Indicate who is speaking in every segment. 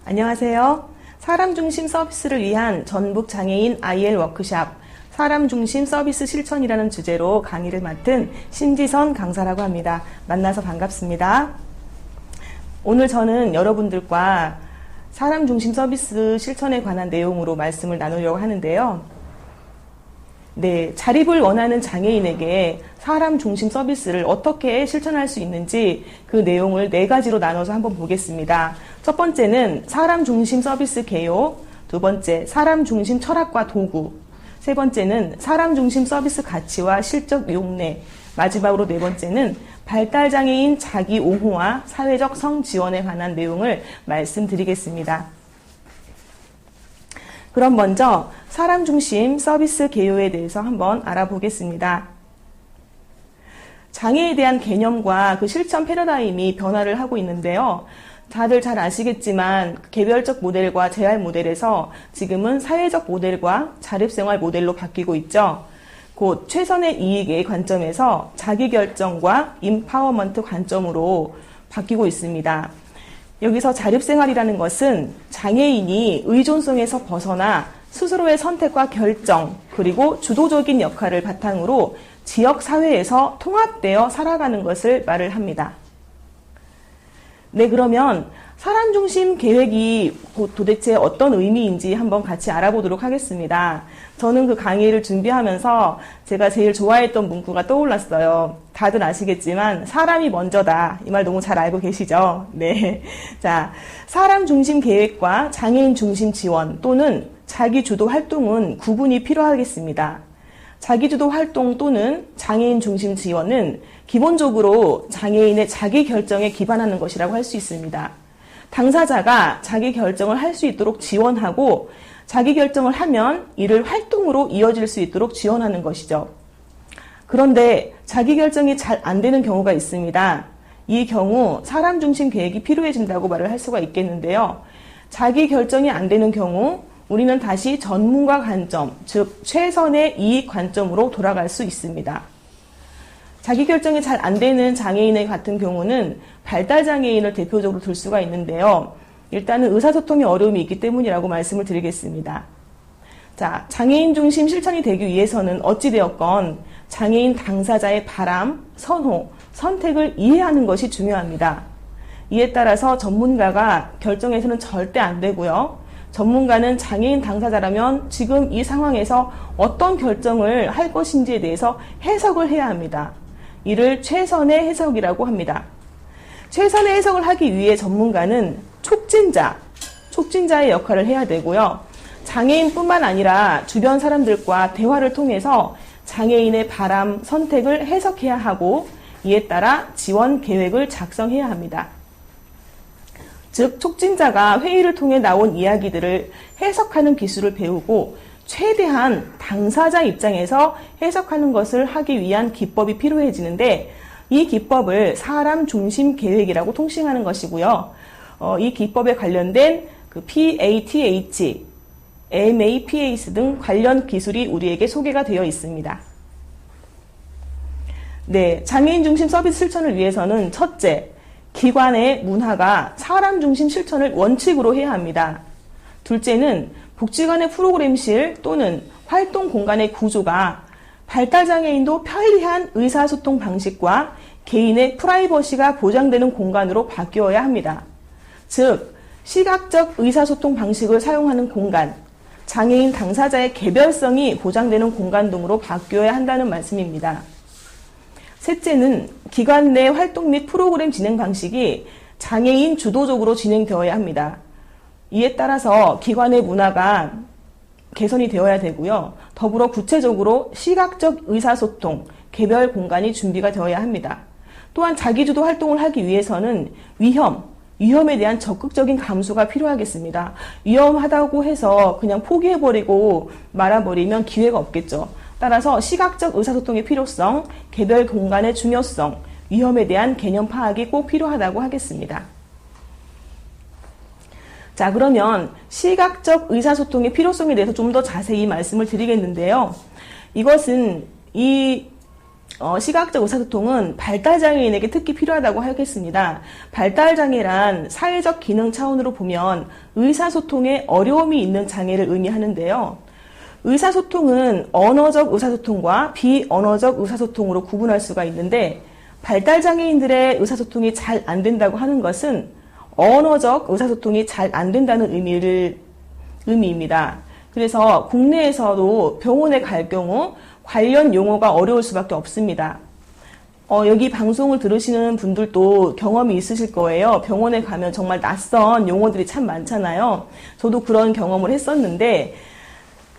Speaker 1: 안녕하세요. 사람 중심 서비스를 위한 전북 장애인 IL 워크샵 사람 중심 서비스 실천이라는 주제로 강의를 맡은 신지선 강사라고 합니다. 만나서 반갑습니다. 오늘 저는 여러분들과 사람 중심 서비스 실천에 관한 내용으로 말씀을 나누려고 하는데요. 자립을 원하는 장애인에게 사람 중심 서비스를 어떻게 실천할 수 있는지 그 내용을 4가지로 나눠서 한번 보겠습니다. 첫 번째는 사람 중심 서비스 개요, 두 번째 사람 중심 철학과 도구, 세 번째는 사람 중심 서비스 가치와 실적 용례, 마지막으로 4번째는 발달장애인 자기 옹호와 사회적 성지원에 관한 내용을 말씀드리겠습니다. 그럼 먼저 사람 중심 서비스 개요에 대해서 한번 알아보겠습니다. 장애에 대한 개념과 그 실천 패러다임이 변화를 하고 있는데요. 다들 잘 아시겠지만 개별적 모델과 재활 모델에서 지금은 사회적 모델과 자립생활 모델로 바뀌고 있죠. 곧 최선의 이익의 관점에서 자기결정과 임파워먼트 관점으로 바뀌고 있습니다. 여기서 자립생활이라는 것은 장애인이 의존성에서 벗어나 스스로의 선택과 결정, 그리고 주도적인 역할을 바탕으로 지역사회에서 통합되어 살아가는 것을 말을 합니다. 그러면 사람 중심 계획이 도대체 어떤 의미인지 한번 같이 알아보도록 하겠습니다. 저는 그 강의를 준비하면서 제가 제일 좋아했던 문구가 떠올랐어요. 다들 아시겠지만 사람이 먼저다. 이 말 너무 잘 알고 계시죠? 자, 사람 중심 계획과 장애인 중심 지원 또는 자기주도 활동은 구분이 필요하겠습니다. 자기주도 활동 또는 장애인 중심 지원은 기본적으로 장애인의 자기 결정에 기반하는 것이라고 할 수 있습니다. 당사자가 자기 결정을 할 수 있도록 지원하고 자기 결정을 하면 이를 활동으로 이어질 수 있도록 지원하는 것이죠. 그런데 자기 결정이 잘 안 되는 경우가 있습니다. 이 경우 사람 중심 계획이 필요해진다고 말을 할 수가 있겠는데요. 자기 결정이 안 되는 경우 우리는 다시 전문가 관점, 즉 최선의 이익 관점으로 돌아갈 수 있습니다. 자기 결정이 잘 안 되는 장애인의 같은 경우는 발달장애인을 대표적으로 들 수가 있는데요. 일단은 의사소통의 어려움이 있기 때문이라고 말씀을 드리겠습니다. 자, 장애인 중심 실천이 되기 위해서는 어찌되었건 장애인 당사자의 바람, 선호, 선택을 이해하는 것이 중요합니다. 이에 따라서 전문가가 결정해서는 절대 안 되고요. 전문가는 장애인 당사자라면 지금 이 상황에서 어떤 결정을 할 것인지에 대해서 해석을 해야 합니다. 이를 최선의 해석이라고 합니다. 최선의 해석을 하기 위해 전문가는 촉진자의 역할을 해야 되고요. 장애인뿐만 아니라 주변 사람들과 대화를 통해서 장애인의 바람, 선택을 해석해야 하고 이에 따라 지원 계획을 작성해야 합니다. 즉, 촉진자가 회의를 통해 나온 이야기들을 해석하는 기술을 배우고 최대한 당사자 입장에서 해석하는 것을 하기 위한 기법이 필요해지는데 이 기법을 사람 중심 계획이라고 통칭하는 것이고요. 이 기법에 관련된 그 PATH, MAPACE 등 관련 기술이 우리에게 소개가 되어 있습니다. 장애인 중심 서비스 실천을 위해서는 첫째, 기관의 문화가 사람 중심 실천을 원칙으로 해야 합니다. 둘째는 복지관의 프로그램실 또는 활동 공간의 구조가 발달장애인도 편리한 의사소통 방식과 개인의 프라이버시가 보장되는 공간으로 바뀌어야 합니다. 즉, 시각적 의사소통 방식을 사용하는 공간, 장애인 당사자의 개별성이 보장되는 공간 등으로 바뀌어야 한다는 말씀입니다. 셋째는 기관 내 활동 및 프로그램 진행 방식이 장애인 주도적으로 진행되어야 합니다. 이에 따라서 기관의 문화가 개선이 되어야 되고요. 더불어 구체적으로 시각적 의사소통, 개별 공간이 준비가 되어야 합니다. 또한 자기주도 활동을 하기 위해서는 위험에 대한 적극적인 감수가 필요하겠습니다. 위험하다고 해서 그냥 포기해버리고 말아버리면 기회가 없겠죠. 따라서 시각적 의사소통의 필요성, 개별 공간의 중요성, 위험에 대한 개념 파악이 꼭 필요하다고 하겠습니다. 자, 그러면 시각적 의사소통의 필요성에 대해서 좀 더 자세히 말씀을 드리겠는데요. 이것은 이 시각적 의사소통은 발달장애인에게 특히 필요하다고 하겠습니다. 발달장애란 사회적 기능 차원으로 보면 의사소통에 어려움이 있는 장애를 의미하는데요. 의사소통은 언어적 의사소통과 비언어적 의사소통으로 구분할 수가 있는데, 발달장애인들의 의사소통이 잘 안 된다고 하는 것은 언어적 의사소통이 잘 안 된다는 의미입니다. 그래서 국내에서도 병원에 갈 경우 관련 용어가 어려울 수밖에 없습니다. 여기 방송을 들으시는 분들도 경험이 있으실 거예요. 병원에 가면 정말 낯선 용어들이 참 많잖아요. 저도 그런 경험을 했었는데,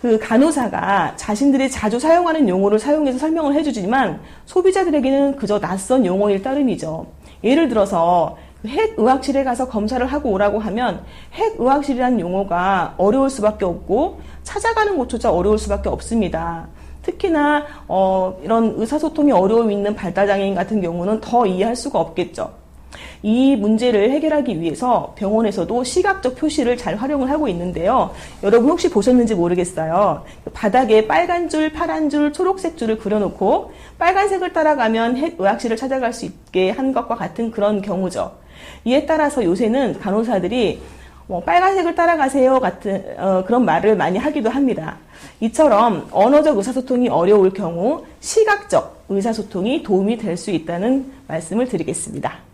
Speaker 1: 그 간호사가 자신들이 자주 사용하는 용어를 사용해서 설명을 해주지만 소비자들에게는 그저 낯선 용어일 따름이죠. 예를 들어서 핵의학실에 가서 검사를 하고 오라고 하면 핵의학실이라는 용어가 어려울 수밖에 없고 찾아가는 곳조차 어려울 수밖에 없습니다. 특히나 이런 의사소통이 어려움이 있는 발달장애인 같은 경우는 더 이해할 수가 없겠죠. 이 문제를 해결하기 위해서 병원에서도 시각적 표시를 잘 활용을 하고 있는데요. 여러분 혹시 보셨는지 모르겠어요. 바닥에 빨간 줄, 파란 줄, 초록색 줄을 그려놓고 빨간색을 따라가면 핵의학실을 찾아갈 수 있게 한 것과 같은 그런 경우죠. 이에 따라서 요새는 간호사들이 빨간색을 따라가세요 같은 그런 말을 많이 하기도 합니다. 이처럼 언어적 의사소통이 어려울 경우 시각적 의사소통이 도움이 될 수 있다는 말씀을 드리겠습니다.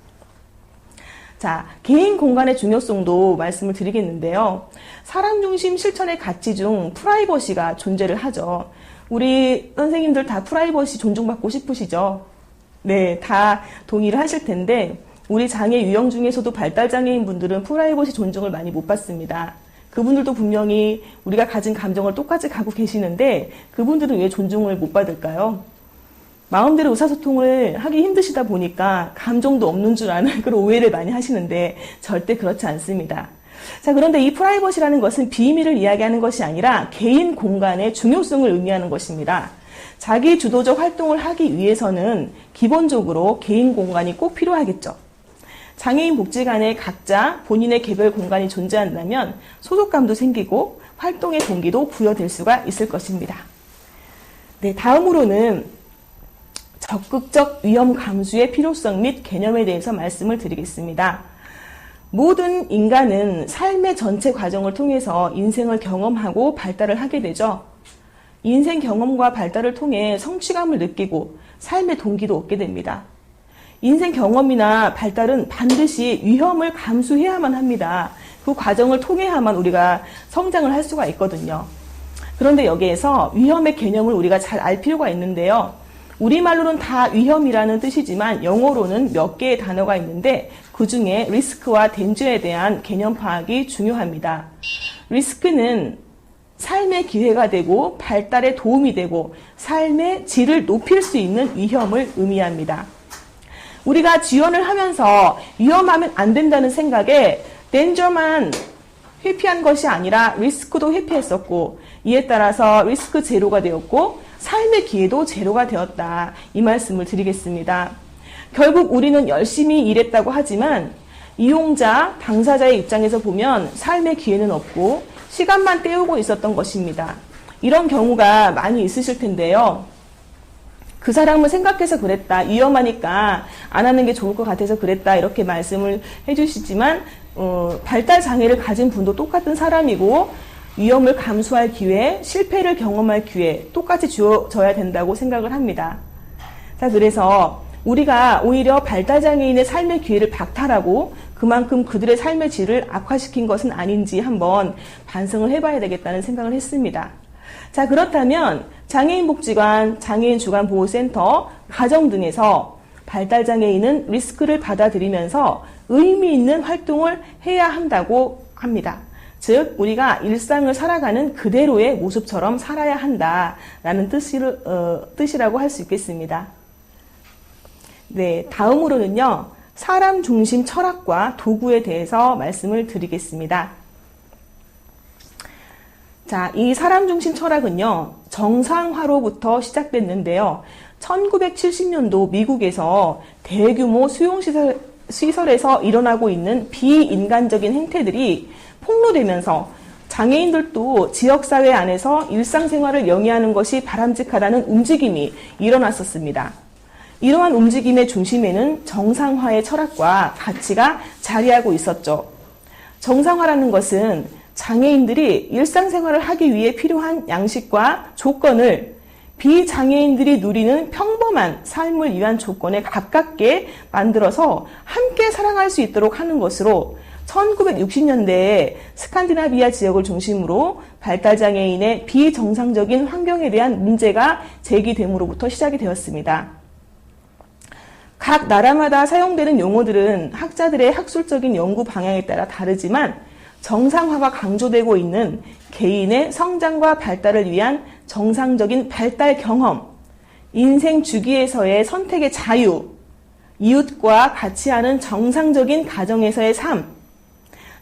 Speaker 1: 자, 개인 공간의 중요성도 말씀을 드리겠는데요. 사람 중심 실천의 가치 중 프라이버시가 존재를 하죠. 우리 선생님들 다 프라이버시 존중받고 싶으시죠? 네, 다 동의를 하실 텐데 우리 장애 유형 중에서도 발달장애인 분들은 프라이버시 존중을 많이 못 받습니다. 그분들도 분명히 우리가 가진 감정을 똑같이 갖고 계시는데 그분들은 왜 존중을 못 받을까요? 마음대로 의사소통을 하기 힘드시다 보니까 감정도 없는 줄 아는 그런 오해를 많이 하시는데 절대 그렇지 않습니다. 자, 그런데 이 프라이버시라는 것은 비밀을 이야기하는 것이 아니라 개인 공간의 중요성을 의미하는 것입니다. 자기 주도적 활동을 하기 위해서는 기본적으로 개인 공간이 꼭 필요하겠죠. 장애인 복지관에 각자 본인의 개별 공간이 존재한다면 소속감도 생기고 활동의 동기도 부여될 수가 있을 것입니다. 네, 다음으로는 적극적 위험 감수의 필요성 및 개념에 대해서 말씀을 드리겠습니다. 모든 인간은 삶의 전체 과정을 통해서 인생을 경험하고 발달을 하게 되죠. 인생 경험과 발달을 통해 성취감을 느끼고 삶의 동기도 얻게 됩니다. 인생 경험이나 발달은 반드시 위험을 감수해야만 합니다. 그 과정을 통해야만 우리가 성장을 할 수가 있거든요. 그런데 여기에서 위험의 개념을 우리가 잘 알 필요가 있는데요. 우리말로는 다 위험이라는 뜻이지만 영어로는 몇 개의 단어가 있는데 그 중에 리스크와 덴저에 대한 개념 파악이 중요합니다. 리스크는 삶의 기회가 되고 발달에 도움이 되고 삶의 질을 높일 수 있는 위험을 의미합니다. 우리가 지원을 하면서 위험하면 안 된다는 생각에 덴저만 회피한 것이 아니라 리스크도 회피했었고 이에 따라서 리스크 제로가 되었고 삶의 기회도 제로가 되었다. 이 말씀을 드리겠습니다. 결국 우리는 열심히 일했다고 하지만 이용자, 당사자의 입장에서 보면 삶의 기회는 없고 시간만 때우고 있었던 것입니다. 이런 경우가 많이 있으실 텐데요. 그 사람을 생각해서 그랬다. 위험하니까 안 하는 게 좋을 것 같아서 그랬다. 이렇게 말씀을 해주시지만 발달 장애를 가진 분도 똑같은 사람이고 위험을 감수할 기회, 실패를 경험할 기회 똑같이 주어져야 된다고 생각을 합니다. 자, 그래서 우리가 오히려 발달장애인의 삶의 기회를 박탈하고 그만큼 그들의 삶의 질을 악화시킨 것은 아닌지 한번 반성을 해봐야 되겠다는 생각을 했습니다. 자, 그렇다면 장애인 복지관, 장애인 주간보호센터, 가정 등에서 발달장애인은 리스크를 받아들이면서 의미 있는 활동을 해야 한다고 합니다. 즉 우리가 일상을 살아가는 그대로의 모습처럼 살아야 한다라는 뜻이라고 할 수 있겠습니다. 네, 다음으로는요. 사람 중심 철학과 도구에 대해서 말씀을 드리겠습니다. 자, 이 사람 중심 철학은요. 정상화로부터 시작됐는데요. 1970년도 미국에서 대규모 수용시설에서 일어나고 있는 비인간적인 행태들이 폭로되면서 장애인들도 지역사회 안에서 일상생활을 영위하는 것이 바람직하다는 움직임이 일어났었습니다. 이러한 움직임의 중심에는 정상화의 철학과 가치가 자리하고 있었죠. 정상화라는 것은 장애인들이 일상생활을 하기 위해 필요한 양식과 조건을 비장애인들이 누리는 평범한 삶을 위한 조건에 가깝게 만들어서 함께 살아갈 수 있도록 하는 것으로 1960년대에 스칸디나비아 지역을 중심으로 발달장애인의 비정상적인 환경에 대한 문제가 제기됨으로부터 시작이 되었습니다. 각 나라마다 사용되는 용어들은 학자들의 학술적인 연구 방향에 따라 다르지만 정상화가 강조되고 있는 개인의 성장과 발달을 위한 정상적인 발달 경험, 인생 주기에서의 선택의 자유, 이웃과 같이 하는 정상적인 가정에서의 삶,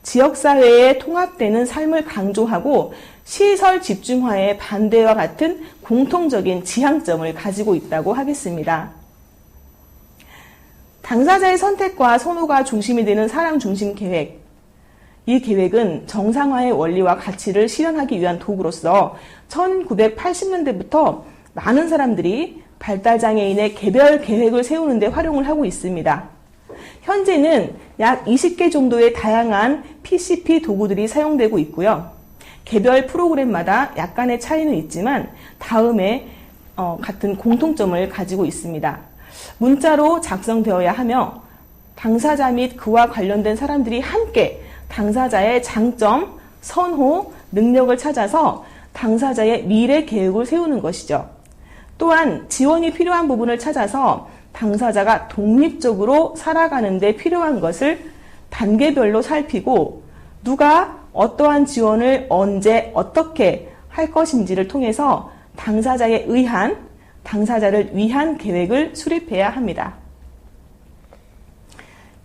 Speaker 1: 지역사회에 통합되는 삶을 강조하고 시설 집중화의 반대와 같은 공통적인 지향점을 가지고 있다고 하겠습니다. 당사자의 선택과 선호가 중심이 되는 사람 중심 계획. 이 계획은 정상화의 원리와 가치를 실현하기 위한 도구로서 1980년대부터 많은 사람들이 발달장애인의 개별 계획을 세우는 데 활용을 하고 있습니다. 현재는 약 20개 정도의 다양한 PCP 도구들이 사용되고 있고요. 개별 프로그램마다 약간의 차이는 있지만 다음에 같은 공통점을 가지고 있습니다. 문자로 작성되어야 하며 당사자 및 그와 관련된 사람들이 함께 당사자의 장점, 선호, 능력을 찾아서 당사자의 미래 계획을 세우는 것이죠. 또한 지원이 필요한 부분을 찾아서 당사자가 독립적으로 살아가는 데 필요한 것을 단계별로 살피고 누가 어떠한 지원을 언제 어떻게 할 것인지를 통해서 당사자에 의한, 당사자를 위한 계획을 수립해야 합니다.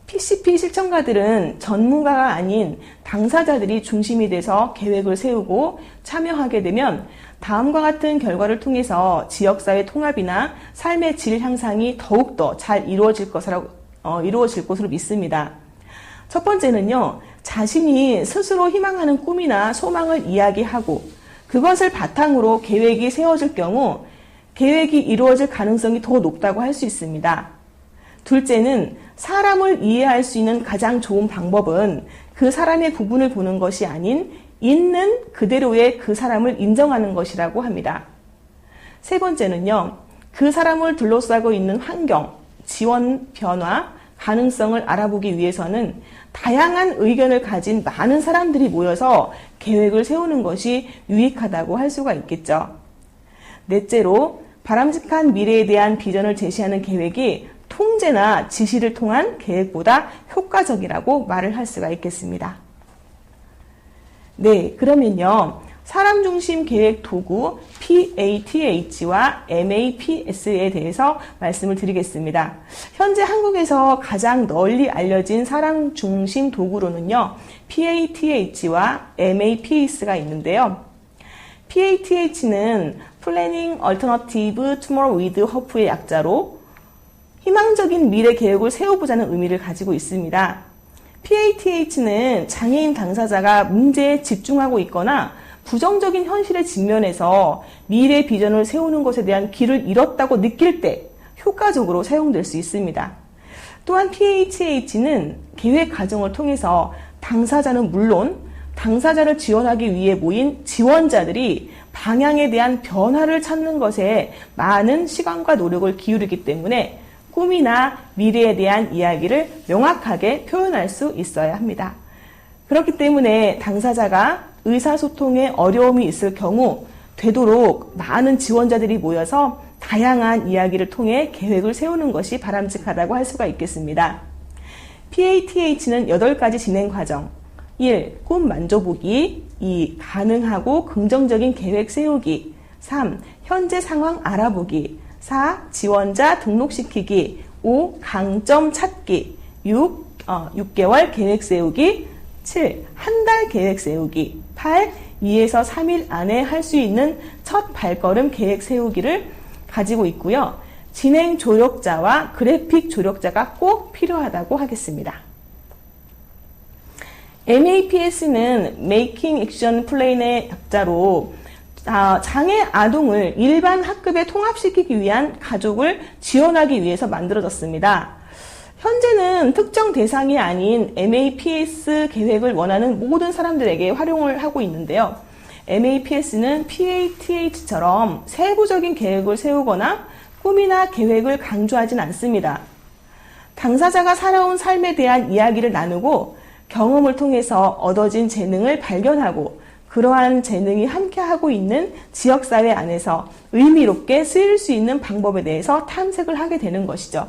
Speaker 1: PCP 실천가들은 전문가가 아닌 당사자들이 중심이 돼서 계획을 세우고 참여하게 되면 다음과 같은 결과를 통해서 지역사회 통합이나 삶의 질 향상이 더욱더 잘 이루어질 것으로 믿습니다. 첫 번째는요, 자신이 스스로 희망하는 꿈이나 소망을 이야기하고 그것을 바탕으로 계획이 세워질 경우 계획이 이루어질 가능성이 더 높다고 할 수 있습니다. 둘째는 사람을 이해할 수 있는 가장 좋은 방법은 그 사람의 부분을 보는 것이 아닌 있는 그대로의 그 사람을 인정하는 것이라고 합니다. 세 번째는요, 그 사람을 둘러싸고 있는 환경, 지원 변화, 가능성을 알아보기 위해서는 다양한 의견을 가진 많은 사람들이 모여서 계획을 세우는 것이 유익하다고 할 수가 있겠죠. 넷째로 바람직한 미래에 대한 비전을 제시하는 계획이 통제나 지시를 통한 계획보다 효과적이라고 말을 할 수가 있겠습니다. 네, 그러면요. 사람 중심 계획 도구 PATH와 MAPS에 대해서 말씀을 드리겠습니다. 현재 한국에서 가장 널리 알려진 사람 중심 도구로는요. PATH와 MAPS가 있는데요. PATH는 Planning Alternative Tomorrow with Hope의 약자로 희망적인 미래 계획을 세워보자는 의미를 가지고 있습니다. PATH는 장애인 당사자가 문제에 집중하고 있거나 부정적인 현실에 직면해서 미래 비전을 세우는 것에 대한 길을 잃었다고 느낄 때 효과적으로 사용될 수 있습니다. 또한 PATH는 계획 과정을 통해서 당사자는 물론 당사자를 지원하기 위해 모인 지원자들이 방향에 대한 변화를 찾는 것에 많은 시간과 노력을 기울이기 때문에 꿈이나 미래에 대한 이야기를 명확하게 표현할 수 있어야 합니다. 그렇기 때문에 당사자가 의사소통에 어려움이 있을 경우 되도록 많은 지원자들이 모여서 다양한 이야기를 통해 계획을 세우는 것이 바람직하다고 할 수가 있겠습니다. PATH는 8가지 진행 과정. 1. 꿈 만져보기. 2. 가능하고 긍정적인 계획 세우기. 3. 현재 상황 알아보기. 4. 지원자 등록시키기. 5. 강점 찾기. 6개월 계획 세우기. 7. 한 달 계획 세우기. 8. 2에서 3일 안에 할 수 있는 첫 발걸음 계획 세우기를 가지고 있고요. 진행 조력자와 그래픽 조력자가 꼭 필요하다고 하겠습니다. MAPS는 Making Action Plan의 약자로 장애 아동을 일반 학급에 통합시키기 위한 가족을 지원하기 위해서 만들어졌습니다. 현재는 특정 대상이 아닌 MAPS 계획을 원하는 모든 사람들에게 활용을 하고 있는데요. MAPS는 PATH처럼 세부적인 계획을 세우거나 꿈이나 계획을 강조하진 않습니다. 당사자가 살아온 삶에 대한 이야기를 나누고 경험을 통해서 얻어진 재능을 발견하고 그러한 재능이 함께하고 있는 지역사회 안에서 의미롭게 쓰일 수 있는 방법에 대해서 탐색을 하게 되는 것이죠.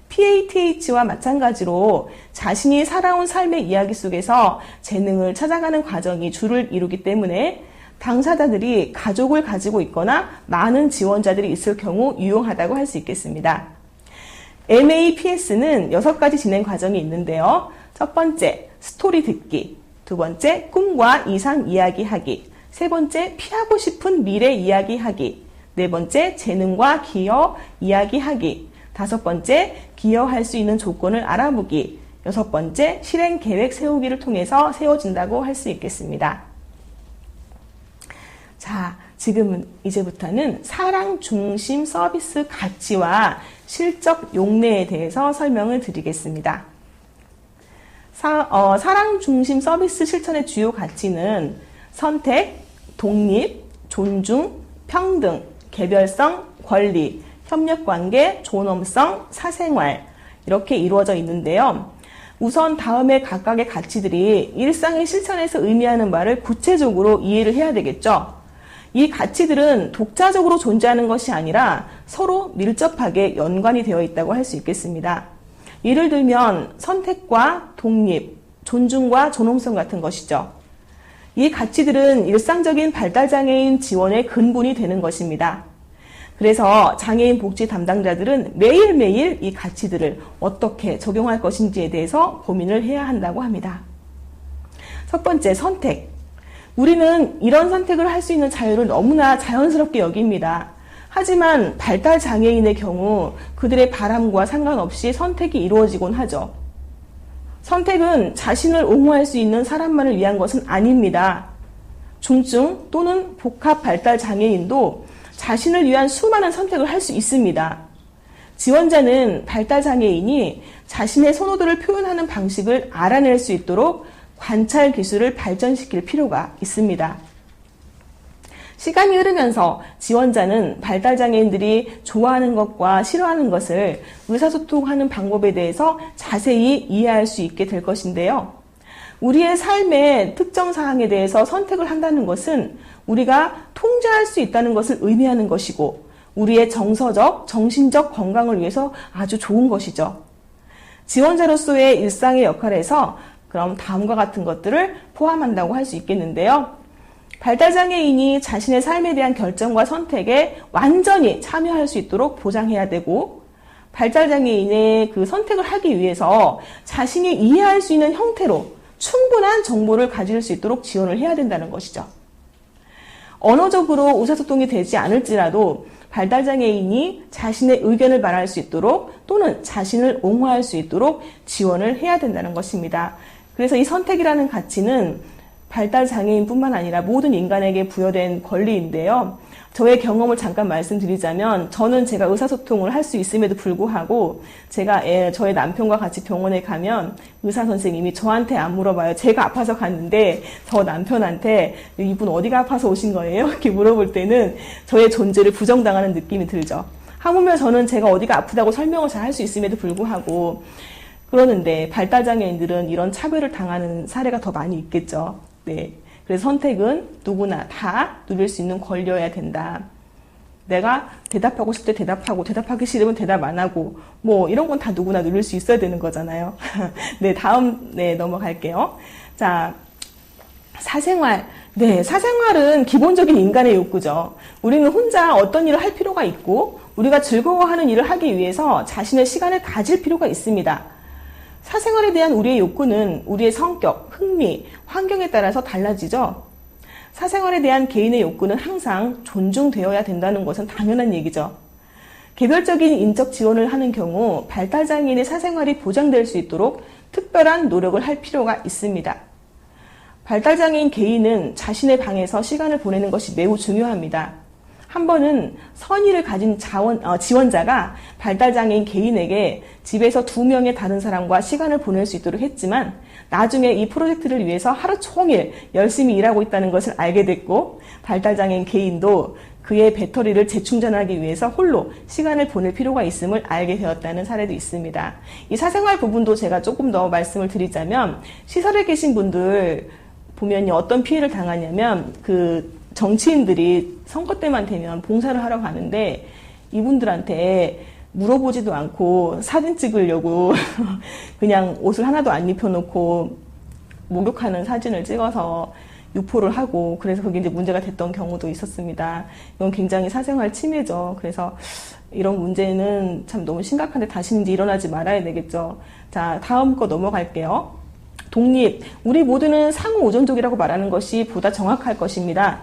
Speaker 1: PATH와 마찬가지로 자신이 살아온 삶의 이야기 속에서 재능을 찾아가는 과정이 주를 이루기 때문에 당사자들이 가족을 가지고 있거나 많은 지원자들이 있을 경우 유용하다고 할 수 있겠습니다. MAPS는 6가지 진행 과정이 있는데요. 첫 번째, 스토리 듣기. 두 번째, 꿈과 이상 이야기하기. 세 번째, 피하고 싶은 미래 이야기하기. 네 번째, 재능과 기여 이야기하기. 다섯 번째, 기여할 수 있는 조건을 알아보기. 여섯 번째, 실행 계획 세우기를 통해서 세워진다고 할 수 있겠습니다. 자, 지금은 이제부터는 사랑 중심 서비스 가치와 실적 용례에 대해서 설명을 드리겠습니다. 사랑 중심 서비스 실천의 주요 가치는 선택, 독립, 존중, 평등, 개별성, 권리, 협력관계, 존엄성, 사생활 이렇게 이루어져 있는데요. 우선 다음에 각각의 가치들이 일상의 실천에서 의미하는 바를 구체적으로 이해를 해야 되겠죠. 이 가치들은 독자적으로 존재하는 것이 아니라 서로 밀접하게 연관이 되어 있다고 할 수 있겠습니다. 예를 들면 선택과 독립, 존중과 존엄성 같은 것이죠. 이 가치들은 일상적인 발달장애인 지원의 근본이 되는 것입니다. 그래서 장애인 복지 담당자들은 매일매일 이 가치들을 어떻게 적용할 것인지에 대해서 고민을 해야 한다고 합니다. 첫 번째, 선택. 우리는 이런 선택을 할 수 있는 자유를 너무나 자연스럽게 여깁니다. 하지만 발달장애인의 경우 그들의 바람과 상관없이 선택이 이루어지곤 하죠. 선택은 자신을 옹호할 수 있는 사람만을 위한 것은 아닙니다. 중증 또는 복합 발달장애인도 자신을 위한 수많은 선택을 할 수 있습니다. 지원자는 발달장애인이 자신의 선호도를 표현하는 방식을 알아낼 수 있도록 관찰 기술을 발전시킬 필요가 있습니다. 시간이 흐르면서 지원자는 발달장애인들이 좋아하는 것과 싫어하는 것을 의사소통하는 방법에 대해서 자세히 이해할 수 있게 될 것인데요. 우리의 삶의 특정 사항에 대해서 선택을 한다는 것은 우리가 통제할 수 있다는 것을 의미하는 것이고 우리의 정서적, 정신적 건강을 위해서 아주 좋은 것이죠. 지원자로서의 일상의 역할에서 그럼 다음과 같은 것들을 포함한다고 할 수 있겠는데요. 발달장애인이 자신의 삶에 대한 결정과 선택에 완전히 참여할 수 있도록 보장해야 되고 발달장애인의 그 선택을 하기 위해서 자신이 이해할 수 있는 형태로 충분한 정보를 가질 수 있도록 지원을 해야 된다는 것이죠. 언어적으로 의사소통이 되지 않을지라도 발달장애인이 자신의 의견을 말할 수 있도록 또는 자신을 옹호할 수 있도록 지원을 해야 된다는 것입니다. 그래서 이 선택이라는 가치는 발달장애인뿐만 아니라 모든 인간에게 부여된 권리인데요. 저의 경험을 잠깐 말씀드리자면 저는 제가 의사소통을 할 수 있음에도 불구하고 제가 저의 남편과 같이 병원에 가면 의사선생님이 저한테 안 물어봐요. 제가 아파서 갔는데 저 남편한테 이분 어디가 아파서 오신 거예요? 이렇게 물어볼 때는 저의 존재를 부정당하는 느낌이 들죠. 하물며 저는 제가 어디가 아프다고 설명을 잘 할 수 있음에도 불구하고 그러는데 발달장애인들은 이런 차별을 당하는 사례가 더 많이 있겠죠. 네. 그래서 선택은 누구나 다 누릴 수 있는 권리여야 된다. 내가 대답하고 싶을 때 대답하고 대답하기 싫으면 대답 안 하고 뭐 이런 건 다 누구나 누릴 수 있어야 되는 거잖아요. 네, 다음 넘어갈게요. 자, 사생활. 네, 사생활은 기본적인 인간의 욕구죠. 우리는 혼자 어떤 일을 할 필요가 있고 우리가 즐거워하는 일을 하기 위해서 자신의 시간을 가질 필요가 있습니다. 사생활에 대한 우리의 욕구는 우리의 성격, 흥미, 환경에 따라서 달라지죠. 사생활에 대한 개인의 욕구는 항상 존중되어야 된다는 것은 당연한 얘기죠. 개별적인 인적 지원을 하는 경우 발달장애인의 사생활이 보장될 수 있도록 특별한 노력을 할 필요가 있습니다. 발달장애인 개인은 자신의 방에서 시간을 보내는 것이 매우 중요합니다. 한 번은 선의를 가진 지원자가 발달장애인 개인에게 집에서 2명의 다른 사람과 시간을 보낼 수 있도록 했지만 나중에 이 프로젝트를 위해서 하루 종일 열심히 일하고 있다는 것을 알게 됐고 발달장애인 개인도 그의 배터리를 재충전하기 위해서 홀로 시간을 보낼 필요가 있음을 알게 되었다는 사례도 있습니다. 이 사생활 부분도 제가 조금 더 말씀을 드리자면 시설에 계신 분들 보면 어떤 피해를 당하냐면 그 정치인들이 선거 때만 되면 봉사를 하러 가는데 이분들한테 물어보지도 않고 사진 찍으려고 그냥 옷을 하나도 안 입혀놓고 목욕하는 사진을 찍어서 유포를 하고 그래서 그게 이제 문제가 됐던 경우도 있었습니다. 이건 굉장히 사생활 침해죠. 그래서 이런 문제는 참 너무 심각한데 다시는 이제 일어나지 말아야 되겠죠. 자, 다음 거 넘어갈게요. 독립. 우리 모두는 상호오존족이라고 말하는 것이 보다 정확할 것입니다.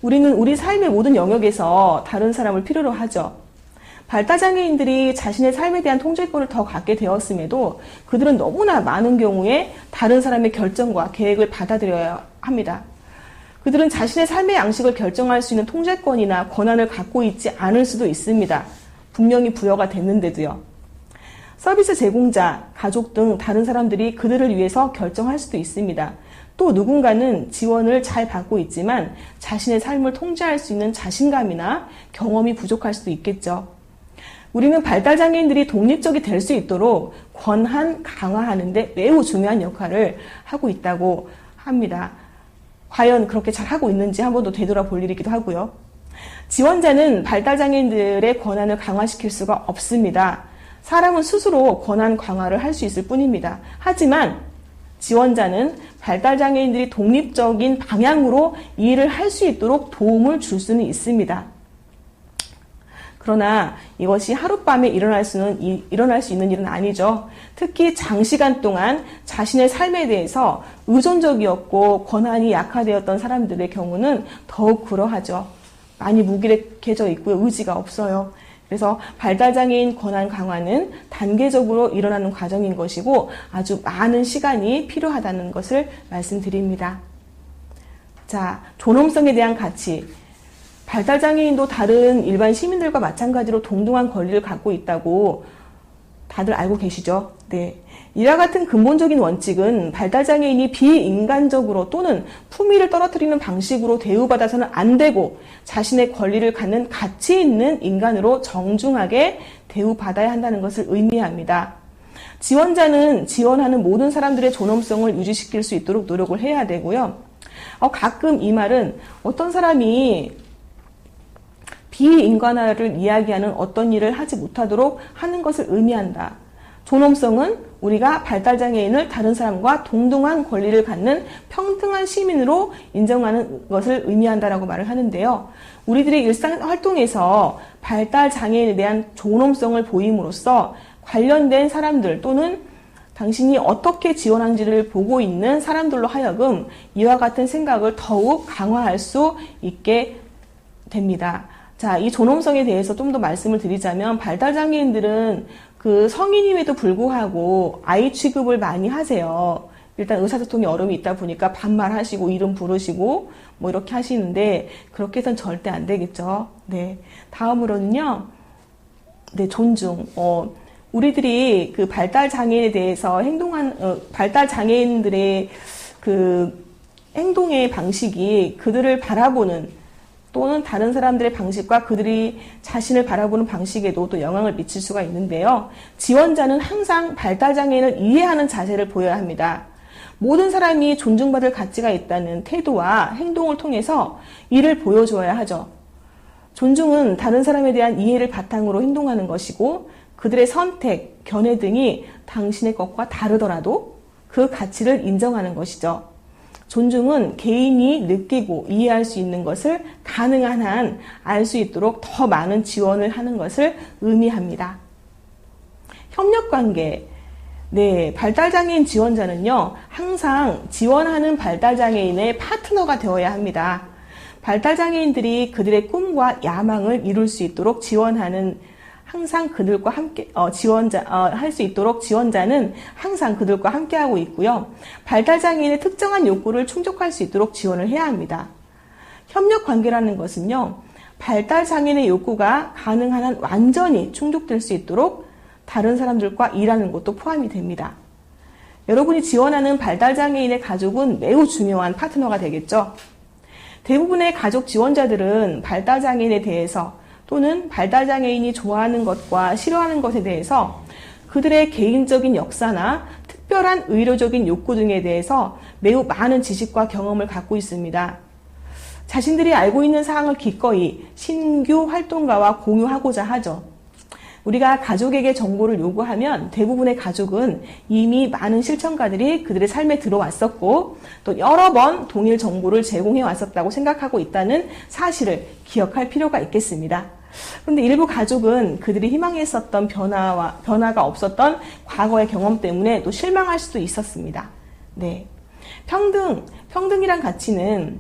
Speaker 1: 우리는 우리 삶의 모든 영역에서 다른 사람을 필요로 하죠. 발달장애인들이 자신의 삶에 대한 통제권을 더 갖게 되었음에도 그들은 너무나 많은 경우에 다른 사람의 결정과 계획을 받아들여야 합니다. 그들은 자신의 삶의 양식을 결정할 수 있는 통제권이나 권한을 갖고 있지 않을 수도 있습니다. 분명히 부여가 됐는데도요. 서비스 제공자, 가족 등 다른 사람들이 그들을 위해서 결정할 수도 있습니다. 또 누군가는 지원을 잘 받고 있지만 자신의 삶을 통제할 수 있는 자신감이나 경험이 부족할 수도 있겠죠. 우리는 발달장애인들이 독립적이 될 수 있도록 권한 강화하는 데 매우 중요한 역할을 하고 있다고 합니다. 과연 그렇게 잘 하고 있는지 한 번 더 되돌아볼 일이기도 하고요. 지원자는 발달장애인들의 권한을 강화시킬 수가 없습니다. 사람은 스스로 권한 강화를 할 수 있을 뿐입니다. 하지만 지원자는 발달장애인들이 독립적인 방향으로 일을 할 수 있도록 도움을 줄 수는 있습니다. 그러나 이것이 하룻밤에 일어날 수 있는 일은 아니죠. 특히 장시간 동안 자신의 삶에 대해서 의존적이었고 권한이 약화되었던 사람들의 경우는 더욱 그러하죠. 많이 무기력해져 있고요. 의지가 없어요. 그래서 발달장애인 권한 강화는 단계적으로 일어나는 과정인 것이고 아주 많은 시간이 필요하다는 것을 말씀드립니다. 자, 존엄성에 대한 가치. 발달장애인도 다른 일반 시민들과 마찬가지로 동등한 권리를 갖고 있다고 다들 알고 계시죠? 네. 이와 같은 근본적인 원칙은 발달장애인이 비인간적으로 또는 품위를 떨어뜨리는 방식으로 대우받아서는 안 되고 자신의 권리를 갖는 가치 있는 인간으로 정중하게 대우받아야 한다는 것을 의미합니다. 지원자는 지원하는 모든 사람들의 존엄성을 유지시킬 수 있도록 노력을 해야 되고요. 가끔 이 말은 어떤 사람이 비인간화를 이야기하는 어떤 일을 하지 못하도록 하는 것을 의미한다. 존엄성은 우리가 발달장애인을 다른 사람과 동등한 권리를 갖는 평등한 시민으로 인정하는 것을 의미한다라고 말을 하는데요. 우리들의 일상 활동에서 발달장애인에 대한 존엄성을 보임으로써 관련된 사람들 또는 당신이 어떻게 지원하는지를 보고 있는 사람들로 하여금 이와 같은 생각을 더욱 강화할 수 있게 됩니다. 자, 이 존엄성에 대해서 좀 더 말씀을 드리자면 발달장애인들은 그 성인임에도 불구하고 아이 취급을 많이 하세요. 일단 의사소통에 어려움이 있다 보니까 반말하시고 이름 부르시고 뭐 이렇게 하시는데 그렇게 해서는 절대 안 되겠죠. 네. 다음으로는요. 네, 존중. 우리들이 그 발달장애인에 대해서 발달장애인들의 그 행동의 방식이 그들을 바라보는 또는 다른 사람들의 방식과 그들이 자신을 바라보는 방식에도 또 영향을 미칠 수가 있는데요. 지원자는 항상 발달장애인을 이해하는 자세를 보여야 합니다. 모든 사람이 존중받을 가치가 있다는 태도와 행동을 통해서 이를 보여줘야 하죠. 존중은 다른 사람에 대한 이해를 바탕으로 행동하는 것이고 그들의 선택, 견해 등이 당신의 것과 다르더라도 그 가치를 인정하는 것이죠. 존중은 개인이 느끼고 이해할 수 있는 것을 가능한 한 알 수 있도록 더 많은 지원을 하는 것을 의미합니다. 협력관계. 네, 발달장애인 지원자는요, 항상 지원하는 발달장애인의 파트너가 되어야 합니다. 발달장애인들이 그들의 꿈과 야망을 이룰 수 있도록 지원하는 항상 그들과 함께 할 수 있도록 지원자는 항상 그들과 함께하고 있고요. 발달장애인의 특정한 욕구를 충족할 수 있도록 지원을 해야 합니다. 협력관계라는 것은요, 발달장애인의 욕구가 가능한 한 완전히 충족될 수 있도록 다른 사람들과 일하는 것도 포함이 됩니다. 여러분이 지원하는 발달장애인의 가족은 매우 중요한 파트너가 되겠죠. 대부분의 가족 지원자들은 발달장애인에 대해서 또는 발달장애인이 좋아하는 것과 싫어하는 것에 대해서 그들의 개인적인 역사나 특별한 의료적인 욕구 등에 대해서 매우 많은 지식과 경험을 갖고 있습니다. 자신들이 알고 있는 사항을 기꺼이 신규 활동가와 공유하고자 하죠. 우리가 가족에게 정보를 요구하면 대부분의 가족은 이미 많은 실천가들이 그들의 삶에 들어왔었고 또 여러 번 동일 정보를 제공해 왔었다고 생각하고 있다는 사실을 기억할 필요가 있겠습니다. 그런데 일부 가족은 그들이 희망했었던 변화가 없었던 과거의 경험 때문에 또 실망할 수도 있었습니다. 네. 평등이란 가치는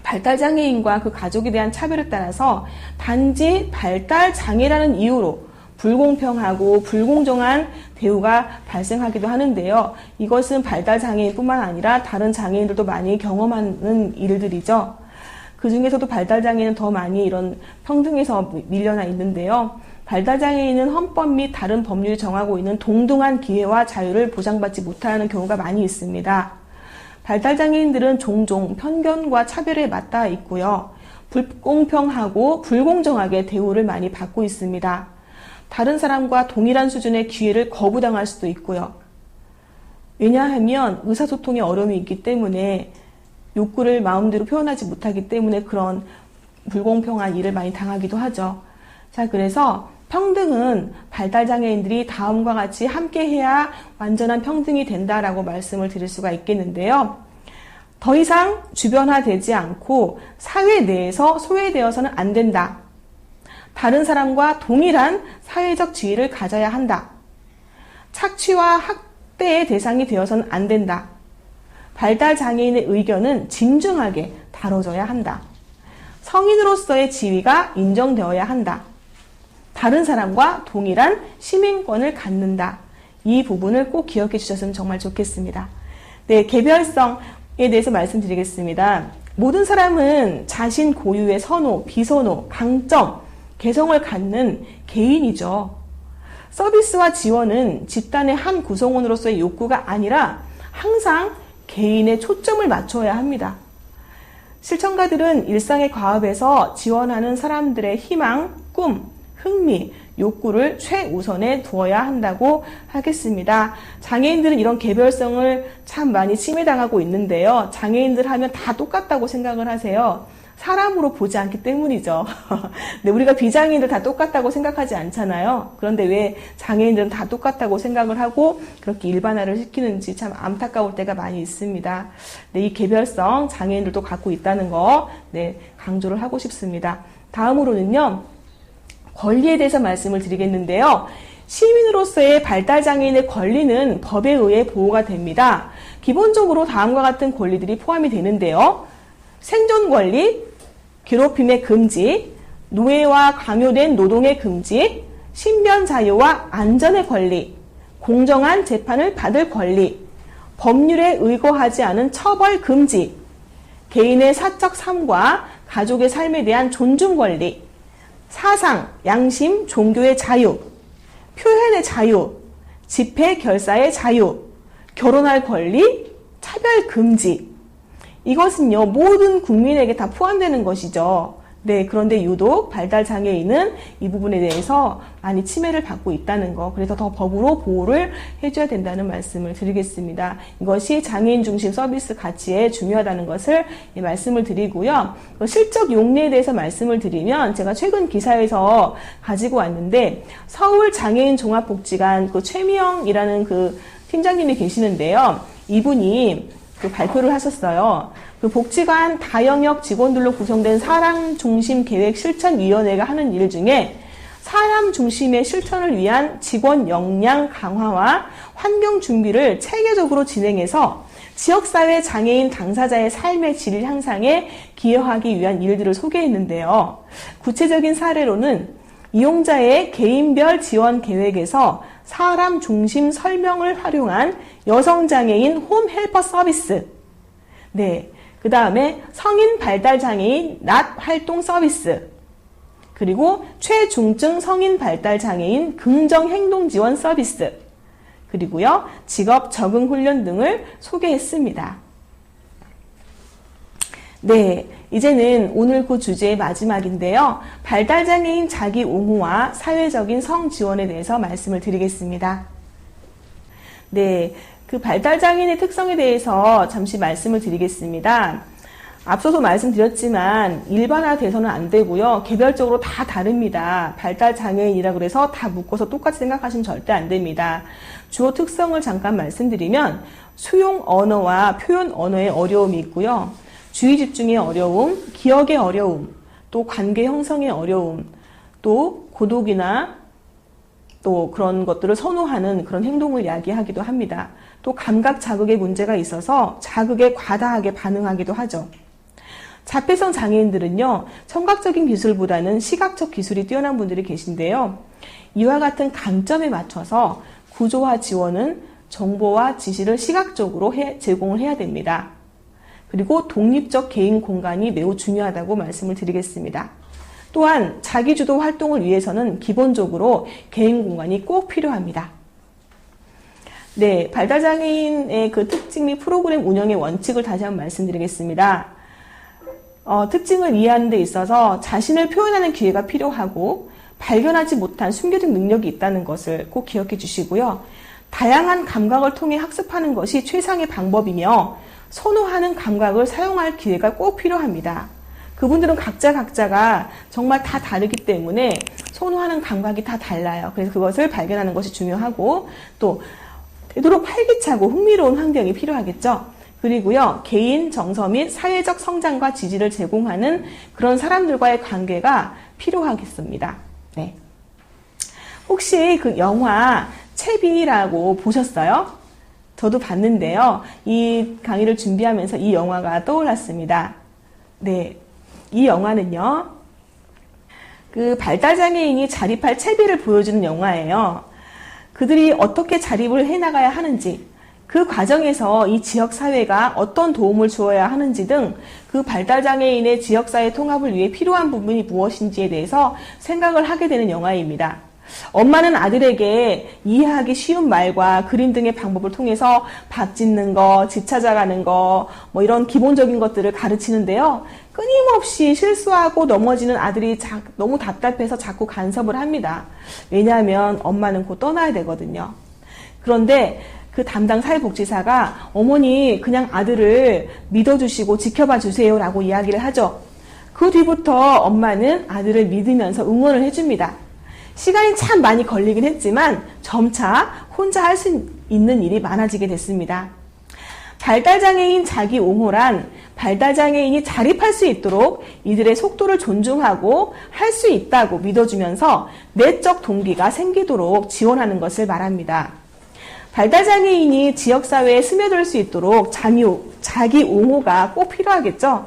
Speaker 1: 발달장애인과 그 가족에 대한 차별에 따라서 단지 발달장애라는 이유로 불공평하고 불공정한 대우가 발생하기도 하는데요. 이것은 발달장애인뿐만 아니라 다른 장애인들도 많이 경험하는 일들이죠. 그 중에서도 발달장애인은 더 많이 이런 평등에서 밀려나 있는데요. 발달장애인은 헌법 및 다른 법률이 정하고 있는 동등한 기회와 자유를 보장받지 못하는 경우가 많이 있습니다. 발달장애인들은 종종 편견과 차별에 맞닿아 있고요. 불공평하고 불공정하게 대우를 많이 받고 있습니다. 다른 사람과 동일한 수준의 기회를 거부당할 수도 있고요. 왜냐하면 의사소통에 어려움이 있기 때문에 욕구를 마음대로 표현하지 못하기 때문에 그런 불공평한 일을 많이 당하기도 하죠. 자, 그래서 평등은 발달장애인들이 다음과 같이 함께해야 완전한 평등이 된다라고 말씀을 드릴 수가 있겠는데요. 더 이상 주변화되지 않고 사회 내에서 소외되어서는 안 된다. 다른 사람과 동일한 사회적 지위를 가져야 한다. 착취와 학대의 대상이 되어서는 안 된다. 발달장애인의 의견은 진중하게 다뤄져야 한다. 성인으로서의 지위가 인정되어야 한다. 다른 사람과 동일한 시민권을 갖는다. 이 부분을 꼭 기억해 주셨으면 정말 좋겠습니다. 네, 개별성에 대해서 말씀드리겠습니다. 모든 사람은 자신 고유의 선호, 비선호, 강점, 개성을 갖는 개인이죠. 서비스와 지원은 집단의 한 구성원으로서의 욕구가 아니라 항상 개인의 초점을 맞춰야 합니다. 실천가들은 일상의 과업에서 지원하는 사람들의 희망, 꿈, 흥미, 욕구를 최우선에 두어야 한다고 하겠습니다. 장애인들은 이런 개별성을 참 많이 침해당하고 있는데요. 장애인들 하면 다 똑같다고 생각을 하세요. 사람으로 보지 않기 때문이죠. 근데 우리가 비장애인들 다 똑같다고 생각하지 않잖아요. 그런데 왜 장애인들은 다 똑같다고 생각을 하고 그렇게 일반화를 시키는지 참 안타까울 때가 많이 있습니다. 네, 이 개별성 장애인들도 갖고 있다는 거 강조를 하고 싶습니다. 다음으로는요. 권리에 대해서 말씀을 드리겠는데요. 시민으로서의 발달장애인의 권리는 법에 의해 보호가 됩니다. 기본적으로 다음과 같은 권리들이 포함이 되는데요. 생존 권리, 괴롭힘의 금지, 노예와 강요된 노동의 금지, 신변 자유와 안전의 권리, 공정한 재판을 받을 권리, 법률에 의거하지 않은 처벌 금지, 개인의 사적 삶과 가족의 삶에 대한 존중 권리, 사상, 양심, 종교의 자유, 표현의 자유, 집회, 결사의 자유, 결혼할 권리, 차별 금지. 이것은요, 모든 국민에게 다 포함되는 것이죠. 네, 그런데 유독 발달장애인은 이 부분에 대해서 많이 침해를 받고 있다는 거, 그래서 더 법으로 보호를 해줘야 된다는 말씀을 드리겠습니다. 이것이 장애인 중심 서비스 가치에 중요하다는 것을 말씀을 드리고요. 실적 용례에 대해서 말씀을 드리면 제가 최근 기사에서 가지고 왔는데 서울 장애인 종합복지관 그 최미영이라는 그 팀장님이 계시는데요. 이분이 그 발표를 하셨어요. 그 복지관 다영역 직원들로 구성된 사람 중심 계획 실천위원회가 하는 일 중에 사람 중심의 실천을 위한 직원 역량 강화와 환경 준비를 체계적으로 진행해서 지역사회 장애인 당사자의 삶의 질 향상에 기여하기 위한 일들을 소개했는데요. 구체적인 사례로는 이용자의 개인별 지원 계획에서 사람 중심 설명을 활용한 여성장애인 홈 헬퍼 서비스. 네. 그 다음에 성인 발달장애인 낮 활동 서비스. 그리고 최중증 성인 발달장애인 긍정 행동 지원 서비스. 그리고요, 직업 적응 훈련 등을 소개했습니다. 네, 이제는 오늘 그 주제의 마지막인데요. 발달장애인 자기 옹호와 사회적인 성 지원에 대해서 말씀을 드리겠습니다. 네, 그 발달장애인의 특성에 대해서 잠시 말씀을 드리겠습니다. 앞서도 말씀드렸지만 일반화돼서는 안 되고요. 개별적으로 다 다릅니다. 발달장애인이라고 해서 다 묶어서 똑같이 생각하시면 절대 안 됩니다. 주요 특성을 잠깐 말씀드리면 수용 언어와 표현 언어의 어려움이 있고요. 주의 집중의 어려움, 기억의 어려움, 또 관계 형성의 어려움, 또 고독이나 또 그런 것들을 선호하는 그런 행동을 이야기하기도 합니다. 또 감각 자극의 문제가 있어서 자극에 과다하게 반응하기도 하죠. 자폐성 장애인들은요, 청각적인 기술보다는 시각적 기술이 뛰어난 분들이 계신데요. 이와 같은 강점에 맞춰서 구조화 지원은 정보와 지시를 시각적으로 제공을 해야 됩니다. 그리고 독립적 개인 공간이 매우 중요하다고 말씀을 드리겠습니다. 또한 자기주도 활동을 위해서는 기본적으로 개인 공간이 꼭 필요합니다. 네, 발달장애인의 그 특징 및 프로그램 운영의 원칙을 다시 한번 말씀드리겠습니다. 특징을 이해하는 데 있어서 자신을 표현하는 기회가 필요하고 발견하지 못한 숨겨진 능력이 있다는 것을 꼭 기억해 주시고요. 다양한 감각을 통해 학습하는 것이 최상의 방법이며 선호하는 감각을 사용할 기회가 꼭 필요합니다. 그분들은 각자가 정말 다 다르기 때문에 선호하는 감각이 다 달라요. 그래서 그것을 발견하는 것이 중요하고 또 되도록 활기차고 흥미로운 환경이 필요하겠죠. 그리고요, 개인 정서 및 사회적 성장과 지지를 제공하는 그런 사람들과의 관계가 필요하겠습니다. 네. 혹시 그 영화 채비라고 보셨어요? 저도 봤는데요. 이 강의를 준비하면서 이 영화가 떠올랐습니다. 네. 이 영화는요, 그 발달장애인이 자립할 채비를 보여주는 영화예요. 그들이 어떻게 자립을 해나가야 하는지, 그 과정에서 이 지역사회가 어떤 도움을 주어야 하는지 등 그 발달장애인의 지역사회 통합을 위해 필요한 부분이 무엇인지에 대해서 생각을 하게 되는 영화입니다. 엄마는 아들에게 이해하기 쉬운 말과 그림 등의 방법을 통해서 밥 짓는 거, 집 찾아가는 거, 뭐 이런 기본적인 것들을 가르치는데요. 끊임없이 실수하고 넘어지는 아들이 너무 답답해서 자꾸 간섭을 합니다. 왜냐하면 엄마는 곧 떠나야 되거든요. 그런데 그 담당 사회복지사가 어머니 그냥 아들을 믿어주시고 지켜봐 주세요 라고 이야기를 하죠. 그 뒤부터 엄마는 아들을 믿으면서 응원을 해줍니다. 시간이 참 많이 걸리긴 했지만 점차 혼자 할 수 있는 일이 많아지게 됐습니다. 발달장애인 자기 옹호란 발달장애인이 자립할 수 있도록 이들의 속도를 존중하고 할 수 있다고 믿어주면서 내적 동기가 생기도록 지원하는 것을 말합니다. 발달장애인이 지역사회에 스며들 수 있도록 자기 옹호가 꼭 필요하겠죠.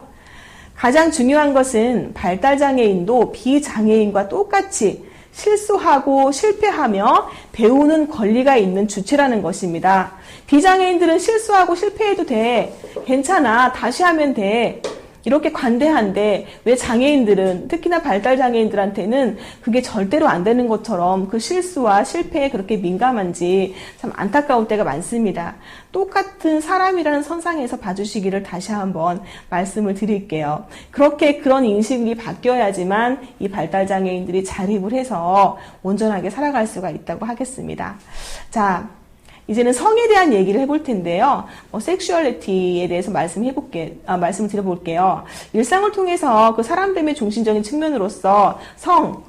Speaker 1: 가장 중요한 것은 발달장애인도 비장애인과 똑같이 실수하고 실패하며 배우는 권리가 있는 주체라는 것입니다. 비장애인들은 실수하고 실패해도 돼. 괜찮아. 다시 하면 돼. 이렇게 관대한데 왜 장애인들은, 특히나 발달장애인들한테는 그게 절대로 안 되는 것처럼 그 실수와 실패에 그렇게 민감한지 참 안타까운 때가 많습니다. 똑같은 사람이라는 선상에서 봐주시기를 다시 한번 말씀을 드릴게요. 그런 인식이 바뀌어야지만 이 발달장애인들이 자립을 해서 온전하게 살아갈 수가 있다고 하겠습니다. 자, 이제는 성에 대한 얘기를 해볼 텐데요. 섹슈얼리티에 대해서 말씀을 드려볼게요. 일상을 통해서 그 사람됨의 중심적인 측면으로서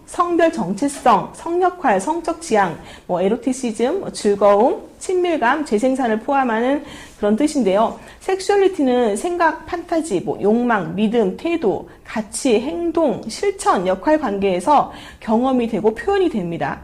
Speaker 1: 성별 정체성, 성역할, 성적 지향, 에로티시즘, 즐거움, 친밀감, 재생산을 포함하는 그런 뜻인데요. 섹슈얼리티는 생각, 판타지, 욕망, 믿음, 태도, 가치, 행동, 실천, 역할 관계에서 경험이 되고 표현이 됩니다.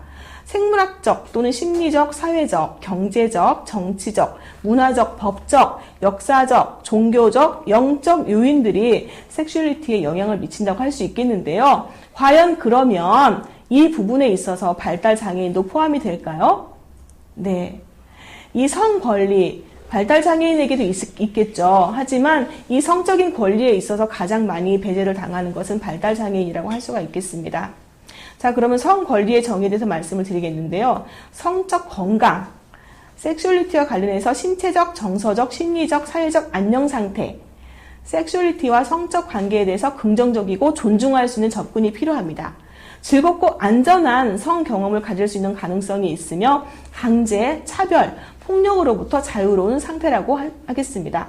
Speaker 1: 생물학적 또는 심리적, 사회적, 경제적, 정치적, 문화적, 법적, 역사적, 종교적, 영적 요인들이 섹슈얼리티에 영향을 미친다고 할 수 있겠는데요. 과연 그러면 이 부분에 있어서 발달 장애인도 포함이 될까요? 네. 이 성 권리, 발달 장애인에게도 있겠죠. 하지만 이 성적인 권리에 있어서 가장 많이 배제를 당하는 것은 발달 장애인이라고 할 수가 있겠습니다. 자, 그러면 성 권리의 정의에 대해서 말씀을 드리겠는데요. 성적 건강, 섹슈얼리티와 관련해서 신체적, 정서적, 심리적, 사회적 안녕 상태, 섹슈얼리티와 성적 관계에 대해서 긍정적이고 존중할 수 있는 접근이 필요합니다. 즐겁고 안전한 성 경험을 가질 수 있는 가능성이 있으며 강제, 차별, 폭력으로부터 자유로운 상태라고 하겠습니다.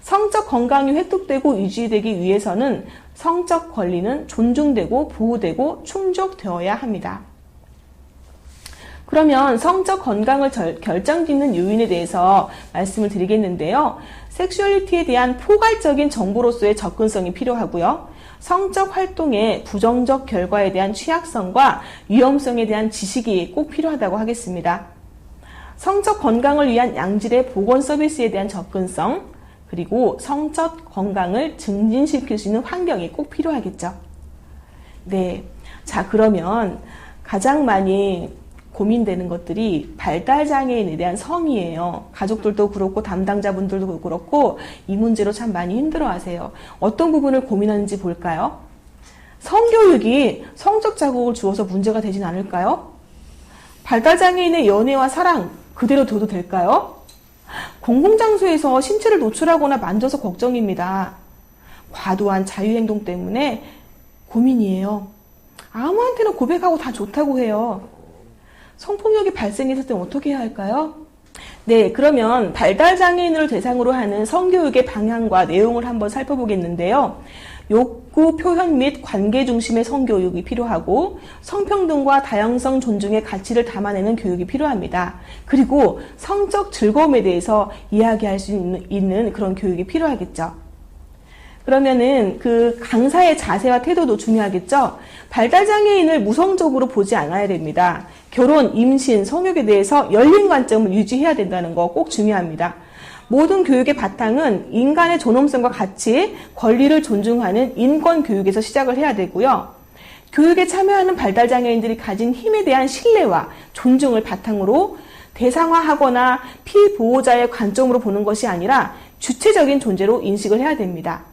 Speaker 1: 성적 건강이 획득되고 유지되기 위해서는 성적 권리는 존중되고 보호되고 충족되어야 합니다. 그러면 성적 건강을 결정짓는 요인에 대해서 말씀을 드리겠는데요. 섹슈얼리티에 대한 포괄적인 정보로서의 접근성이 필요하고요. 성적 활동의 부정적 결과에 대한 취약성과 위험성에 대한 지식이 꼭 필요하다고 하겠습니다. 성적 건강을 위한 양질의 보건 서비스에 대한 접근성, 그리고 성적 건강을 증진시킬 수 있는 환경이 꼭 필요하겠죠. 네. 자, 그러면 가장 많이 고민되는 것들이 발달장애인에 대한 성이에요. 가족들도 그렇고 담당자분들도 그렇고 이 문제로 참 많이 힘들어하세요. 어떤 부분을 고민하는지 볼까요? 성교육이 성적 자극을 주어서 문제가 되진 않을까요? 발달장애인의 연애와 사랑 그대로 둬도 될까요? 공공장소에서 신체를 노출하거나 만져서 걱정입니다. 과도한 자유행동 때문에 고민이에요. 아무한테나 고백하고 다 좋다고 해요. 성폭력이 발생했을 때 어떻게 해야 할까요? 네, 그러면 발달장애인을 대상으로 하는 성교육의 방향과 내용을 한번 살펴보겠는데요. 욕구 표현 및 관계 중심의 성교육이 필요하고 성평등과 다양성 존중의 가치를 담아내는 교육이 필요합니다. 그리고 성적 즐거움에 대해서 이야기할 수 있는 그런 교육이 필요하겠죠. 그러면은 그 강사의 자세와 태도도 중요하겠죠. 발달장애인을 무성적으로 보지 않아야 됩니다. 결혼, 임신, 성욕에 대해서 열린 관점을 유지해야 된다는 거 꼭 중요합니다. 모든 교육의 바탕은 인간의 존엄성과 가치, 권리를 존중하는 인권 교육에서 시작을 해야 되고요. 교육에 참여하는 발달장애인들이 가진 힘에 대한 신뢰와 존중을 바탕으로 대상화하거나 피보호자의 관점으로 보는 것이 아니라 주체적인 존재로 인식을 해야 됩니다.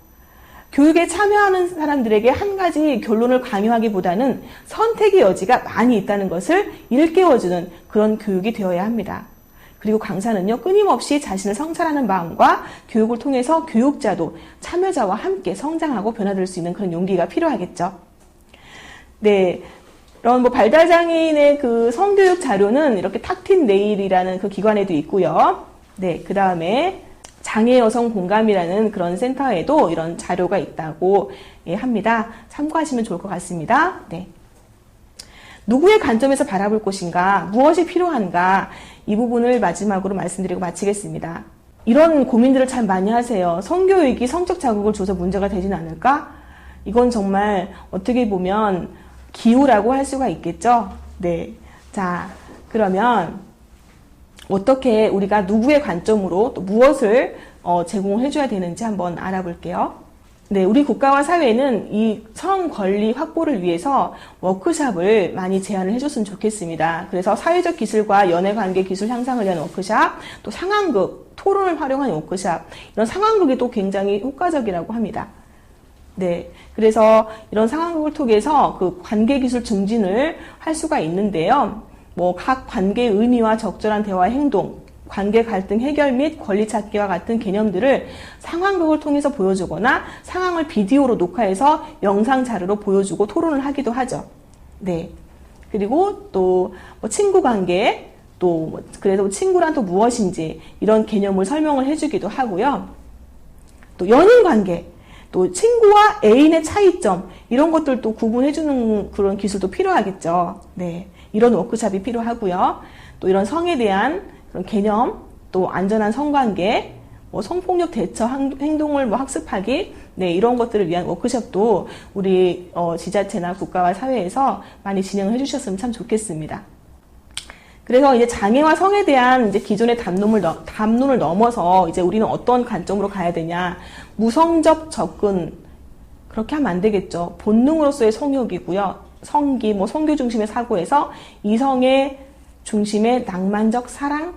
Speaker 1: 교육에 참여하는 사람들에게 한 가지 결론을 강요하기보다는 선택의 여지가 많이 있다는 것을 일깨워주는 그런 교육이 되어야 합니다. 그리고 강사는요, 끊임없이 자신을 성찰하는 마음과 교육을 통해서 교육자도 참여자와 함께 성장하고 변화될 수 있는 그런 용기가 필요하겠죠. 네. 그런 발달장애인의 그 성교육 자료는 이렇게 탁틴 네일이라는 그 기관에도 있고요. 네. 그 다음에 장애 여성 공감이라는 그런 센터에도 이런 자료가 있다고 합니다. 참고하시면 좋을 것 같습니다. 네. 누구의 관점에서 바라볼 것인가, 무엇이 필요한가, 이 부분을 마지막으로 말씀드리고 마치겠습니다. 이런 고민들을 참 많이 하세요. 성교육이 성적 자극을 줘서 문제가 되진 않을까? 이건 정말 어떻게 보면 기우라고 할 수가 있겠죠? 네. 자, 그러면 어떻게 우리가 누구의 관점으로 또 무엇을 제공을 해줘야 되는지 한번 알아볼게요. 네, 우리 국가와 사회는 이 성 권리 확보를 위해서 워크샵을 많이 제안을 해줬으면 좋겠습니다. 그래서 사회적 기술과 연애관계 기술 향상을 위한 워크샵, 또 상황극, 토론을 활용한 워크샵, 이런 상황극이 또 굉장히 효과적이라고 합니다. 네, 그래서 이런 상황극을 통해서 그 관계 기술 증진을 할 수가 있는데요. 각 관계의 의미와 적절한 대화 행동, 관계 갈등 해결 및 권리 찾기와 같은 개념들을 상황극을 통해서 보여주거나 상황을 비디오로 녹화해서 영상 자료로 보여주고 토론을 하기도 하죠. 네. 그리고 또 친구 관계, 또 그래서 친구란 또 무엇인지 이런 개념을 설명을 해주기도 하고요. 또 연인 관계, 또 친구와 애인의 차이점 이런 것들도 구분해주는 그런 기술도 필요하겠죠. 네. 이런 워크샵이 필요하고요. 또 이런 성에 대한 그런 개념, 또 안전한 성관계, 성폭력 대처 행동을 학습하기, 네, 이런 것들을 위한 워크숍도 우리 지자체나 국가와 사회에서 많이 진행을 해주셨으면 참 좋겠습니다. 그래서 이제 장애와 성에 대한 이제 기존의 담론을 넘어서 이제 우리는 어떤 관점으로 가야 되냐? 무성적 접근, 그렇게 하면 안 되겠죠. 본능으로서의 성욕이고요. 성기, 성교 중심의 사고에서 이성의 중심의 낭만적 사랑이라는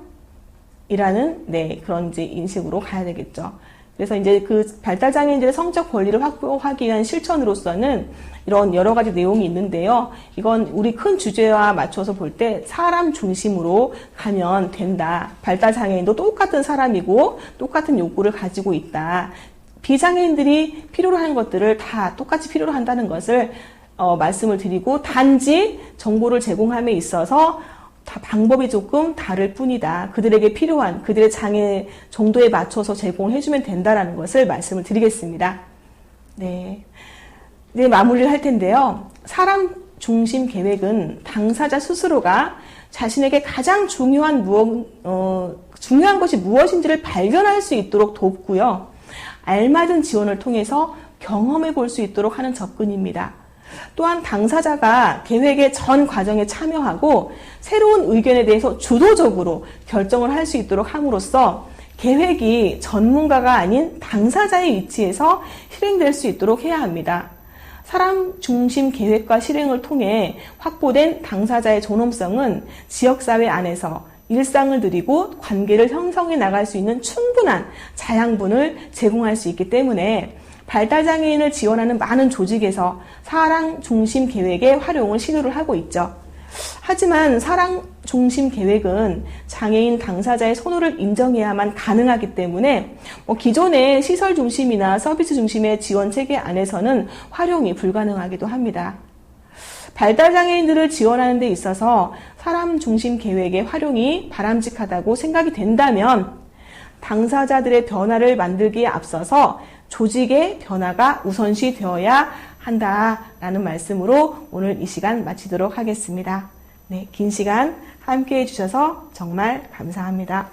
Speaker 1: 그런 이제 인식으로 가야 되겠죠. 그래서 이제 그 발달장애인들의 성적 권리를 확보하기 위한 실천으로서는 이런 여러 가지 내용이 있는데요. 이건 우리 큰 주제와 맞춰서 볼 때 사람 중심으로 가면 된다. 발달장애인도 똑같은 사람이고 똑같은 욕구를 가지고 있다. 비장애인들이 필요로 하는 것들을 다 똑같이 필요로 한다는 것을 말씀을 드리고, 단지 정보를 제공함에 있어서 다 방법이 조금 다를 뿐이다. 그들에게 필요한 그들의 장애 정도에 맞춰서 제공해주면 된다라는 것을 말씀을 드리겠습니다. 네, 마무리를 할 텐데요. 사람 중심 계획은 당사자 스스로가 자신에게 가장 중요한 것이 무엇인지를 발견할 수 있도록 돕고요. 알맞은 지원을 통해서 경험해 볼 수 있도록 하는 접근입니다. 또한 당사자가 계획의 전 과정에 참여하고 새로운 의견에 대해서 주도적으로 결정을 할 수 있도록 함으로써 계획이 전문가가 아닌 당사자의 위치에서 실행될 수 있도록 해야 합니다. 사람 중심 계획과 실행을 통해 확보된 당사자의 존엄성은 지역사회 안에서 일상을 누리고 관계를 형성해 나갈 수 있는 충분한 자양분을 제공할 수 있기 때문에 발달장애인을 지원하는 많은 조직에서 사람 중심 계획의 활용을 시도를 하고 있죠. 하지만 사람 중심 계획은 장애인 당사자의 선호를 인정해야만 가능하기 때문에 기존의 시설 중심이나 서비스 중심의 지원 체계 안에서는 활용이 불가능하기도 합니다. 발달장애인들을 지원하는 데 있어서 사람 중심 계획의 활용이 바람직하다고 생각이 된다면 당사자들의 변화를 만들기에 앞서서 조직의 변화가 우선시 되어야 한다라는 말씀으로 오늘 이 시간 마치도록 하겠습니다. 긴 시간 함께 해주셔서 정말 감사합니다.